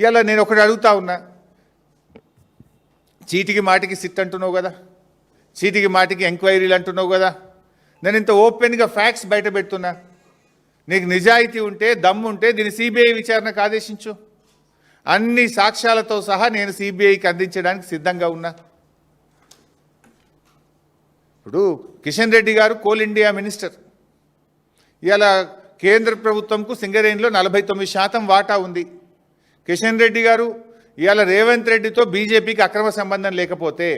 ఇలా నేను ఒకటి అడుగుతా ఉన్నా, చీటికి మాటికి సిట్ అంటున్నావు కదా, చీటికి మాటికి ఎంక్వైరీలు అంటున్నావు కదా, నేను ఇంత ఓపెన్గా ఫ్యాక్ట్స్ బయట పెడుతున్నా. నీకు నిజాయితీ ఉంటే, దమ్ము ఉంటే దీన్ని సిబిఐ విచారణకు ఆదేశించు. అన్ని సాక్ష్యాలతో సహా నేను సిబిఐకి అందించడానికి సిద్ధంగా ఉన్నా. ఇప్పుడు కిషన్ రెడ్డి గారు కోల్ ఇండియా మినిస్టర్. ఇవాళ కేంద్ర ప్రభుత్వంకు సింగరేణిలో 49% వాటా ఉంది. కిషన్ రెడ్డి గారు ఇవాళ రేవంత్ రెడ్డితో బీజేపీకి అక్రమ సంబంధం లేకపోతే,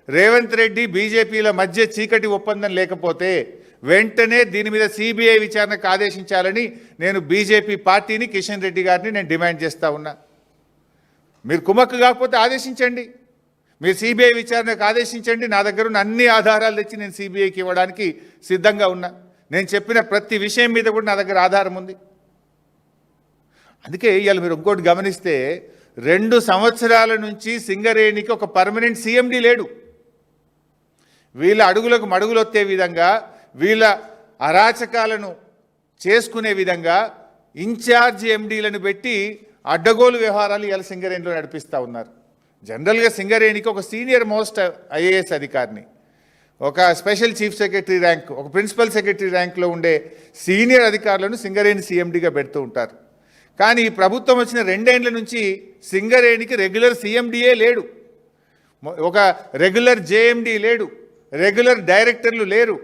రేవంత్ రెడ్డి బీజేపీల మధ్య చీకటి ఒప్పందం లేకపోతే వెంటనే దీని మీద సిబిఐ విచారణకు ఆదేశించాలని నేను బీజేపీ పార్టీని, కిషన్ రెడ్డి గారిని నేను డిమాండ్ చేస్తూ ఉన్నా. మీరు కుమ్మక్కు కాకపోతే ఆదేశించండి, మీరు సిబిఐ విచారణకు ఆదేశించండి. నా దగ్గర ఉన్న అన్ని ఆధారాలు తెచ్చి నేను సిబిఐకి ఇవ్వడానికి సిద్ధంగా ఉన్నా. నేను చెప్పిన ప్రతి విషయం మీద కూడా నా దగ్గర ఆధారం ఉంది. అందుకే ఇవాళ మీరు ఇంకోటి గమనిస్తే 2 సంవత్సరాల నుంచి సింగరేణికి ఒక పర్మనెంట్ సిఎండి లేడు. వీళ్ళ అడుగులకు మడుగులొత్తే విధంగా, వీళ్ళ అరాచకాలను చేసుకునే విధంగా ఇన్ఛార్జ్ ఎండీలను పెట్టి అడ్డగోలు వ్యవహారాలు ఇవాళ సింగరేణిలో నడిపిస్తూ ఉన్నారు. జనరల్గా సింగరేణికి ఒక సీనియర్ మోస్ట్ ఐఏఎస్ అధికారిని, ఒక స్పెషల్ చీఫ్ సెక్రటరీ ర్యాంక్, ఒక ప్రిన్సిపల్ సెక్రటరీ ర్యాంక్లో ఉండే సీనియర్ అధికారులను సింగరేణి సీఎండీగా పెడుతూ ఉంటారు. కానీ ఈ ప్రభుత్వం వచ్చిన 2 ఏళ్ల నుంచి సింగరేణికి రెగ్యులర్ సీఎండీఏ లేడు, ఒక రెగ్యులర్ జేఎండీ లేడు, రెగ్యులర్ డైరెక్టర్లు లేరు.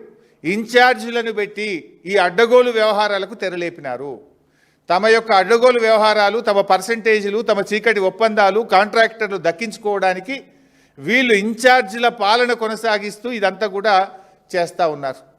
ఇన్ఛార్జీలను పెట్టి ఈ అడ్డగోలు వ్యవహారాలకు తెరలేపినారు. తమ యొక్క అడ్డగోలు వ్యవహారాలు, తమ పర్సంటేజీలు, తమ చీకటి ఒప్పందాలు, కాంట్రాక్టర్లు దక్కించుకోవడానికి వీళ్ళు ఇన్ఛార్జీల పాలన కొనసాగిస్తూ ఇదంతా కూడా చేస్తూ ఉన్నారు.